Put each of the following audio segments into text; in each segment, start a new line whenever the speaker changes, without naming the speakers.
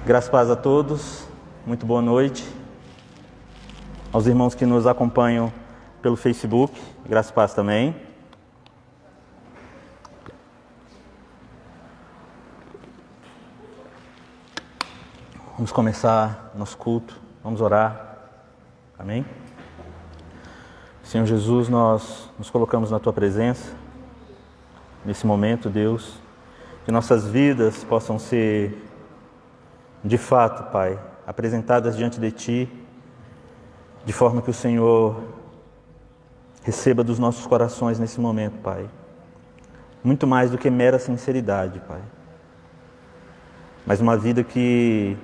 Graças e paz a todos, muito boa noite. Aos irmãos que nos acompanham pelo Facebook, graças e paz também. Vamos começar nosso culto, vamos orar. Amém? Senhor Jesus, nós nos colocamos na Tua presença, nesse momento, Deus, que nossas vidas possam ser, de fato, Pai, apresentadas diante de Ti, de forma que o Senhor receba dos nossos corações nesse momento, Pai. Muito mais do que mera sinceridade, Pai. Mas uma vida que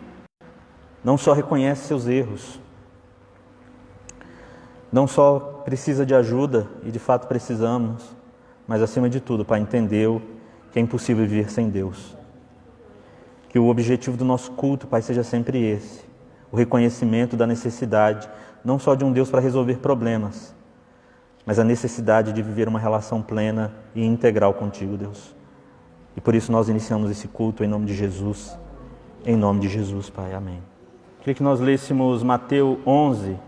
não só reconhece seus erros, não só precisa de ajuda, e de fato precisamos, mas acima de tudo, Pai, entendeu que é impossível viver sem Deus. Que o objetivo do nosso culto, Pai, seja sempre esse, o reconhecimento da necessidade, não só de um Deus para resolver problemas, mas a necessidade de viver uma relação plena e integral contigo, Deus. E por isso nós iniciamos esse culto em nome de Jesus, Pai, amém. Queria que nós lêssemos Mateus 11,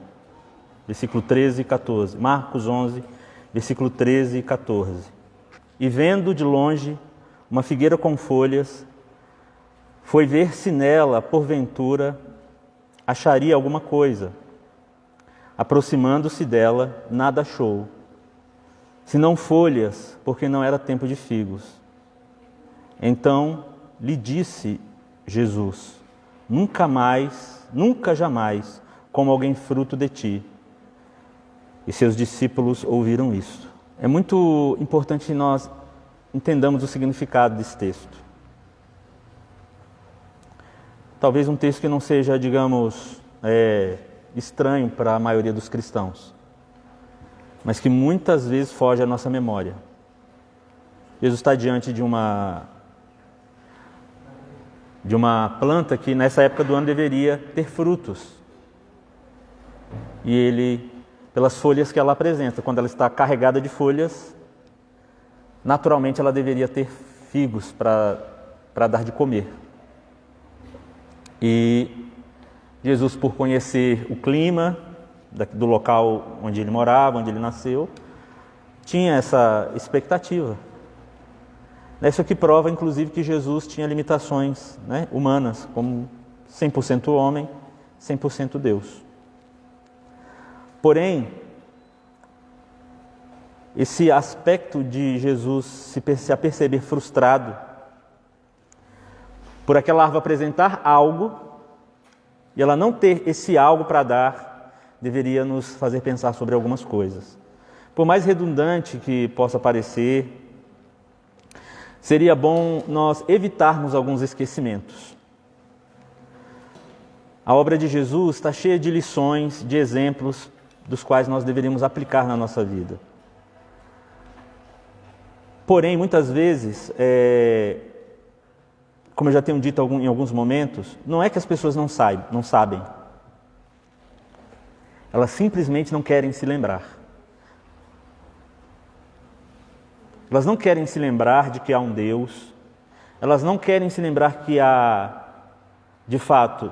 versículo 13 e 14, Marcos 11, versículo 13 e 14. E vendo de longe uma figueira com folhas, foi ver se nela, porventura, acharia alguma coisa. Aproximando-se dela, nada achou, senão folhas, porque não era tempo de figos. Então lhe disse Jesus: nunca jamais coma alguém fruto de ti. E seus discípulos ouviram isso. É muito importante que nós entendamos o significado desse texto. Talvez um texto que não seja, digamos, estranho para a maioria dos cristãos, mas que muitas vezes foge à nossa memória. Jesus está diante de uma planta que nessa época do ano deveria ter frutos. E ele, pelas folhas que ela apresenta, quando ela está carregada de folhas, naturalmente ela deveria ter figos para dar de comer. E Jesus, por conhecer o clima do local onde ele morava, onde ele nasceu, tinha essa expectativa. Isso aqui prova, inclusive, que Jesus tinha limitações, humanas, como 100% homem, 100% Deus. Porém, esse aspecto de Jesus se aperceber frustrado por aquela árvore apresentar algo e ela não ter esse algo para dar, deveria nos fazer pensar sobre algumas coisas. Por mais redundante que possa parecer, seria bom nós evitarmos alguns esquecimentos. A obra de Jesus está cheia de lições, de exemplos, dos quais nós deveríamos aplicar na nossa vida. Porém, muitas vezes, como eu já tenho dito em alguns momentos, não é que as pessoas não sabem. Elas simplesmente não querem se lembrar. Elas não querem se lembrar de que há um Deus. Elas não querem se lembrar que há, de fato,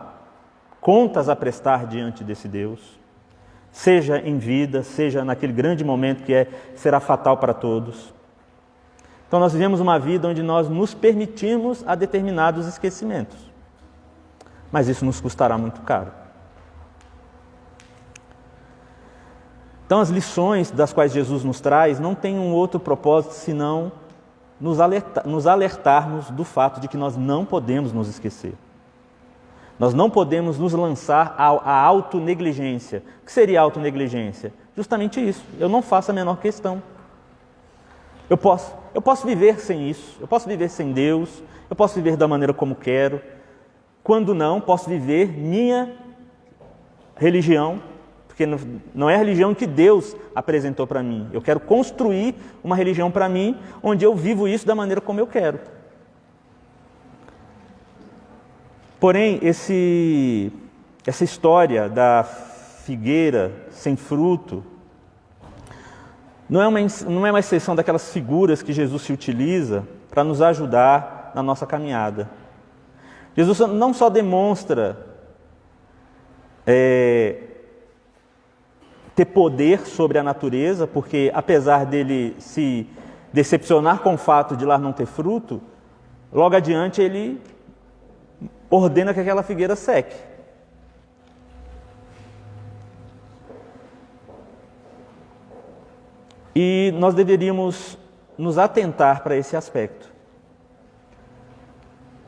contas a prestar diante desse Deus. Seja em vida, seja naquele grande momento que será fatal para todos. Então nós vivemos uma vida onde nós nos permitimos a determinados esquecimentos. Mas isso nos custará muito caro. Então as lições das quais Jesus nos traz não têm um outro propósito senão nos alertarmos do fato de que nós não podemos nos esquecer. Nós não podemos nos lançar à autonegligência. O que seria autonegligência? Justamente isso. Eu não faço a menor questão. Eu posso viver sem isso. Eu posso viver sem Deus. Eu posso viver da maneira como quero. Quando não, posso viver minha religião. Porque não é a religião que Deus apresentou para mim. Eu quero construir uma religião para mim, onde eu vivo isso da maneira como eu quero. Porém, essa história da figueira sem fruto não é uma exceção daquelas figuras que Jesus se utiliza para nos ajudar na nossa caminhada. Jesus não só demonstra ter poder sobre a natureza, porque apesar dele se decepcionar com o fato de lá não ter fruto, logo adiante ele ordena que aquela figueira seque. E nós deveríamos nos atentar para esse aspecto.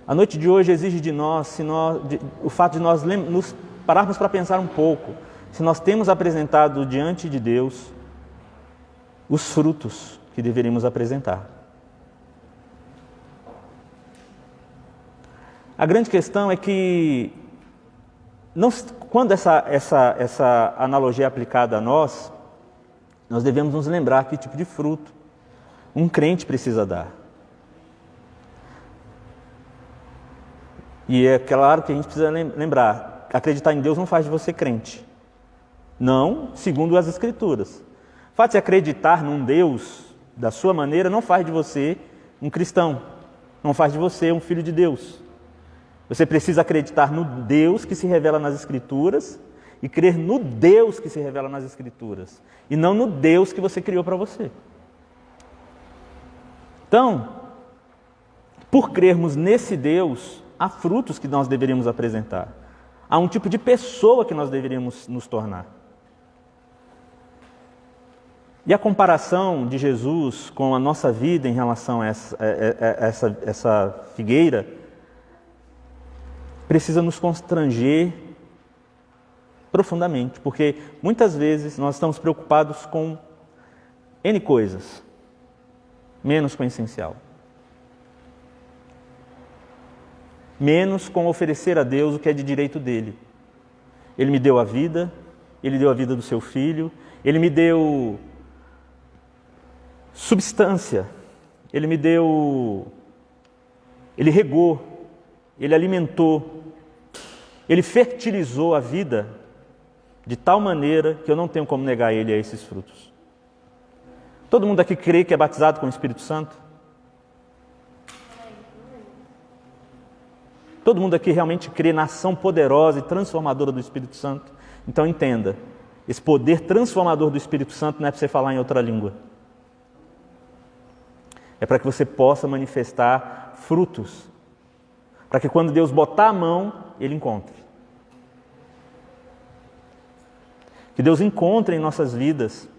A noite de hoje exige de nós, o fato de nós nos pararmos para pensar um pouco, se nós temos apresentado diante de Deus os frutos que deveríamos apresentar. A grande questão é que, quando essa analogia é aplicada a nós devemos nos lembrar que tipo de fruto um crente precisa dar. E é claro que a gente precisa lembrar, acreditar em Deus não faz de você crente. Não, segundo as Escrituras. O fato de acreditar num Deus da sua maneira não faz de você um cristão, não faz de você um filho de Deus. Você precisa acreditar no Deus que se revela nas Escrituras e crer no Deus que se revela nas Escrituras, e não no Deus que você criou para você. Então, por crermos nesse Deus, há frutos que nós deveríamos apresentar. Há um tipo de pessoa que nós deveríamos nos tornar. E a comparação de Jesus com a nossa vida em relação a essa figueira precisa nos constranger profundamente, porque muitas vezes nós estamos preocupados com N coisas, menos com o essencial. Menos com oferecer a Deus o que é de direito dele. Ele me deu a vida, Ele deu a vida do seu filho, Ele me deu substância, Ele regou, Ele alimentou, Ele fertilizou a vida de tal maneira que eu não tenho como negar Ele a esses frutos. Todo mundo aqui crê que é batizado com o Espírito Santo? Todo mundo aqui realmente crê na ação poderosa e transformadora do Espírito Santo? Então entenda, esse poder transformador do Espírito Santo não é para você falar em outra língua. É para que você possa manifestar frutos. Para que quando Deus botar a mão, Ele encontre. Que Deus encontre em nossas vidas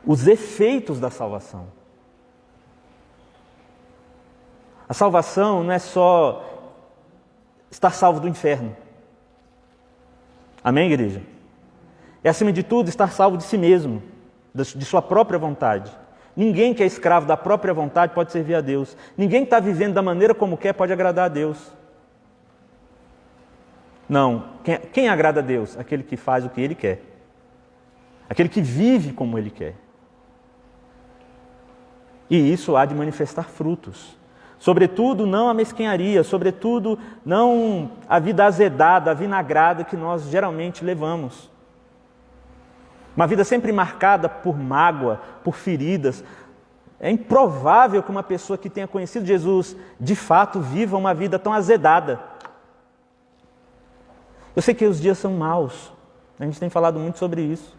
os efeitos da salvação. A salvação não é só estar salvo do inferno. Amém, igreja? É, acima de tudo, estar salvo de si mesmo, de sua própria vontade. Ninguém que é escravo da própria vontade pode servir a Deus. Ninguém que está vivendo da maneira como quer pode agradar a Deus. Não. Quem agrada a Deus? Aquele que faz o que Ele quer. Aquele que vive como Ele quer. E isso há de manifestar frutos. Sobretudo, não a mesquinharia, sobretudo, não a vida azedada, a vinagrada que nós geralmente levamos. Uma vida sempre marcada por mágoa, por feridas. É improvável que uma pessoa que tenha conhecido Jesus, de fato, viva uma vida tão azedada. Eu sei que os dias são maus, a gente tem falado muito sobre isso,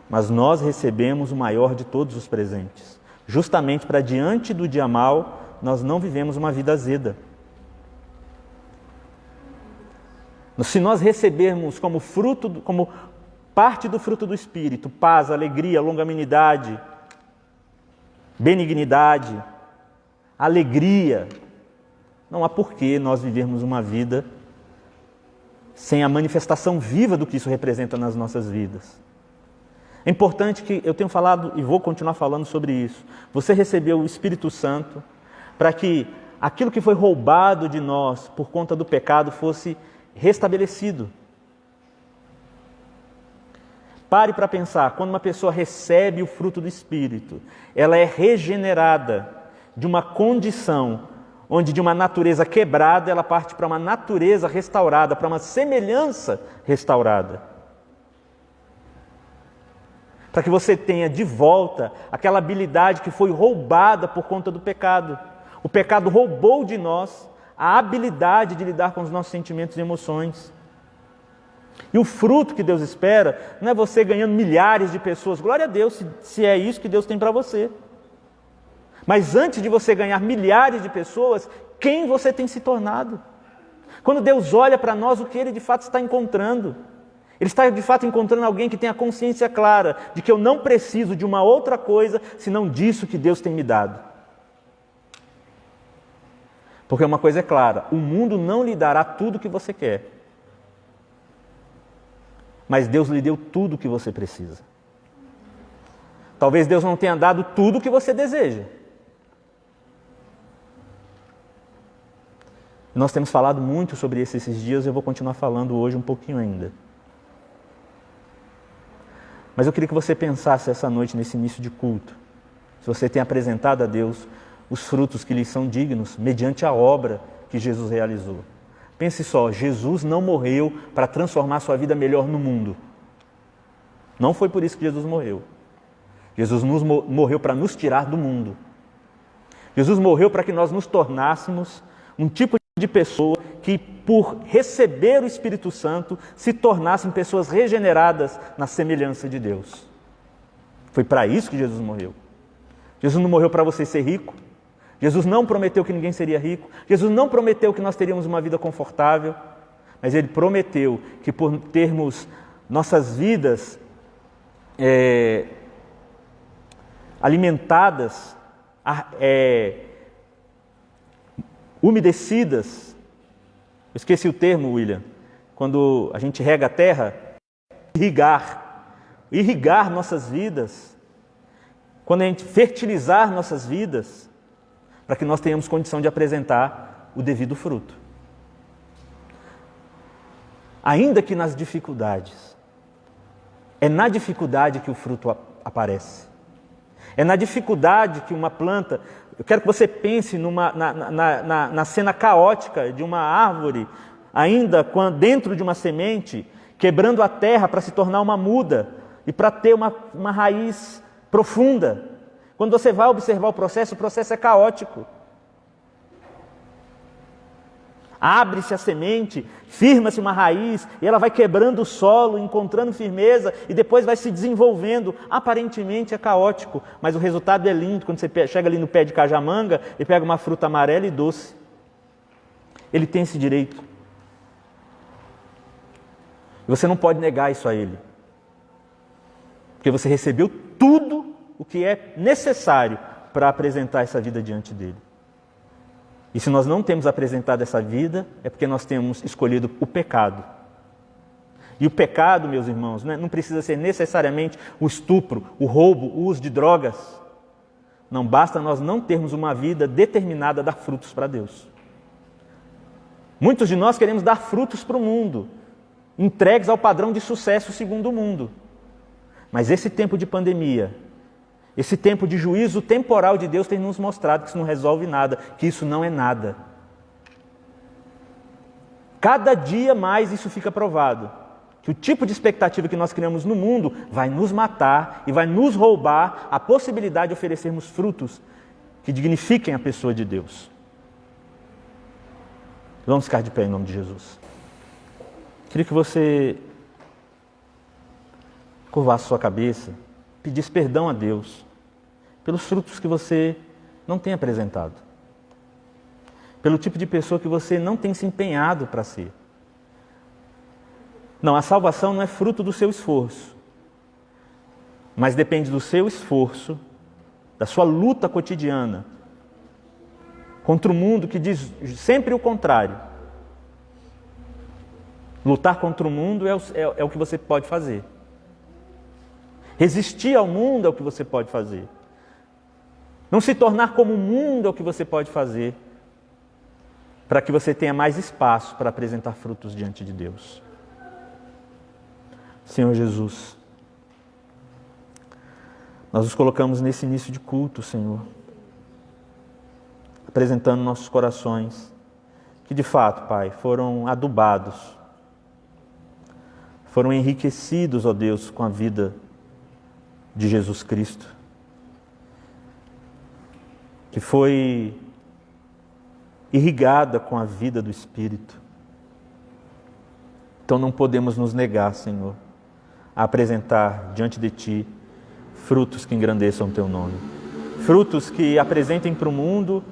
mas nós recebemos o maior de todos os presentes, justamente para diante do dia mau, nós não vivemos uma vida azeda. Se nós recebermos como parte do fruto do Espírito, paz, alegria, longanimidade, benignidade, alegria, não há porquê nós vivermos uma vida sem a manifestação viva do que isso representa nas nossas vidas. É importante que eu tenho falado e vou continuar falando sobre isso. Você recebeu o Espírito Santo para que aquilo que foi roubado de nós por conta do pecado fosse restabelecido. Pare para pensar, quando uma pessoa recebe o fruto do Espírito, ela é regenerada de uma condição onde de uma natureza quebrada ela parte para uma natureza restaurada, para uma semelhança restaurada. Para que você tenha de volta aquela habilidade que foi roubada por conta do pecado. O pecado roubou de nós a habilidade de lidar com os nossos sentimentos e emoções. E o fruto que Deus espera não é você ganhando milhares de pessoas. Glória a Deus, se é isso que Deus tem para você. Mas antes de você ganhar milhares de pessoas, quem você tem se tornado? Quando Deus olha para nós, o que Ele de fato está encontrando? Ele está de fato encontrando alguém que tem a consciência clara de que eu não preciso de uma outra coisa senão disso que Deus tem me dado. Porque uma coisa é clara, o mundo não lhe dará tudo o que você quer. Mas Deus lhe deu tudo o que você precisa. Talvez Deus não tenha dado tudo o que você deseja. Nós temos falado muito sobre isso esses dias e eu vou continuar falando hoje um pouquinho ainda. Mas eu queria que você pensasse essa noite, nesse início de culto, se você tem apresentado a Deus os frutos que lhe são dignos, mediante a obra que Jesus realizou. Pense só, Jesus não morreu para transformar a sua vida melhor no mundo. Não foi por isso que Jesus morreu. Jesus morreu para nos tirar do mundo. Jesus morreu para que nós nos tornássemos um tipo de pessoa que, por receber o Espírito Santo, se tornassem pessoas regeneradas na semelhança de Deus. Foi para isso que Jesus morreu. Jesus não morreu para você ser rico. Jesus não prometeu que ninguém seria rico. Jesus não prometeu que nós teríamos uma vida confortável. Mas Ele prometeu que, por termos nossas vidas alimentadas, umedecidas. Eu esqueci o termo, William. Quando a gente rega a terra, irrigar nossas vidas. Quando a gente fertilizar nossas vidas, para que nós tenhamos condição de apresentar o devido fruto. Ainda que nas dificuldades. É na dificuldade que o fruto aparece. É na dificuldade que uma planta... Eu quero que você pense na cena caótica de uma árvore, ainda dentro de uma semente, quebrando a terra para se tornar uma muda e para ter uma raiz profunda. Quando você vai observar o processo é caótico. Abre-se a semente, firma-se uma raiz, e ela vai quebrando o solo, encontrando firmeza, e depois vai se desenvolvendo. Aparentemente é caótico, mas o resultado é lindo. Quando você chega ali no pé de cajamanga e pega uma fruta amarela e doce. Ele tem esse direito. E você não pode negar isso a Ele. Porque você recebeu tudo o que é necessário para apresentar essa vida diante dEle. E se nós não temos apresentado essa vida, é porque nós temos escolhido o pecado. E o pecado, meus irmãos, não precisa ser necessariamente o estupro, o roubo, o uso de drogas. Não basta nós não termos uma vida determinada a dar frutos para Deus. Muitos de nós queremos dar frutos para o mundo, entregues ao padrão de sucesso segundo o mundo. Mas esse tempo de pandemia, esse tempo de juízo temporal de Deus tem nos mostrado que isso não resolve nada, que isso não é nada. Cada dia mais isso fica provado, que o tipo de expectativa que nós criamos no mundo vai nos matar e vai nos roubar a possibilidade de oferecermos frutos que dignifiquem a pessoa de Deus. Vamos ficar de pé em nome de Jesus. Queria que você curvasse sua cabeça, pedisse perdão a Deus pelos frutos que você não tem apresentado, pelo tipo de pessoa que você não tem se empenhado para ser. Não, a salvação não é fruto do seu esforço, mas depende do seu esforço, da sua luta cotidiana contra o mundo que diz sempre o contrário. Lutar contra o mundo é o que você pode fazer. Resistir ao mundo é o que você pode fazer. Não se tornar como o mundo é o que você pode fazer para que você tenha mais espaço para apresentar frutos diante de Deus. Senhor Jesus, nós nos colocamos nesse início de culto, Senhor, apresentando nossos corações, que de fato, Pai, foram adubados, foram enriquecidos, ó Deus, com a vida de Jesus Cristo, que foi irrigada com a vida do Espírito. Então não podemos nos negar, Senhor, a apresentar diante de Ti frutos que engrandeçam o Teu nome. Frutos que apresentem para o mundo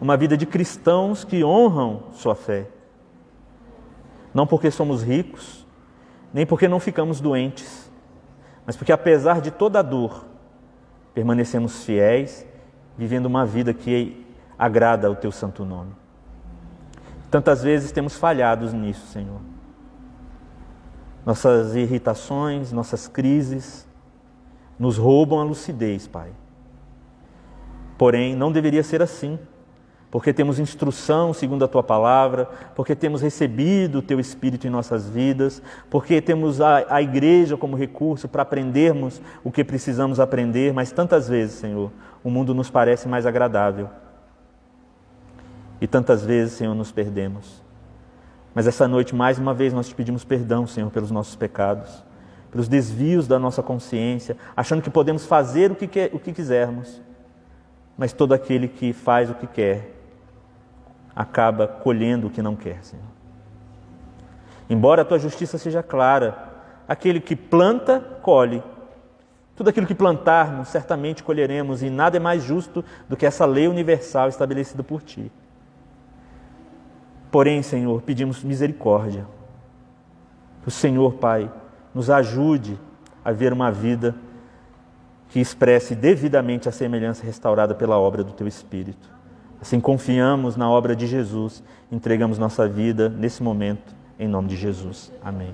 uma vida de cristãos que honram sua fé. Não porque somos ricos, nem porque não ficamos doentes, mas porque apesar de toda a dor, permanecemos fiéis, vivendo uma vida que agrada ao Teu santo nome. Tantas vezes temos falhado nisso, Senhor. Nossas irritações, nossas crises nos roubam a lucidez, Pai. Porém, não deveria ser assim, porque temos instrução segundo a Tua palavra, porque temos recebido o Teu Espírito em nossas vidas, porque temos a igreja como recurso para aprendermos o que precisamos aprender, mas tantas vezes, Senhor, o mundo nos parece mais agradável. E tantas vezes, Senhor, nos perdemos. Mas essa noite, mais uma vez, nós Te pedimos perdão, Senhor, pelos nossos pecados, pelos desvios da nossa consciência, achando que podemos fazer o que quisermos. Mas todo aquele que faz o que quer, acaba colhendo o que não quer, Senhor. Embora a Tua justiça seja clara, aquele que planta, colhe. Tudo aquilo que plantarmos, certamente colheremos, e nada é mais justo do que essa lei universal estabelecida por Ti. Porém, Senhor, pedimos misericórdia. Que o Senhor, Pai, nos ajude a ver uma vida que expresse devidamente a semelhança restaurada pela obra do Teu Espírito. Assim confiamos na obra de Jesus, entregamos nossa vida nesse momento, em nome de Jesus. Amém.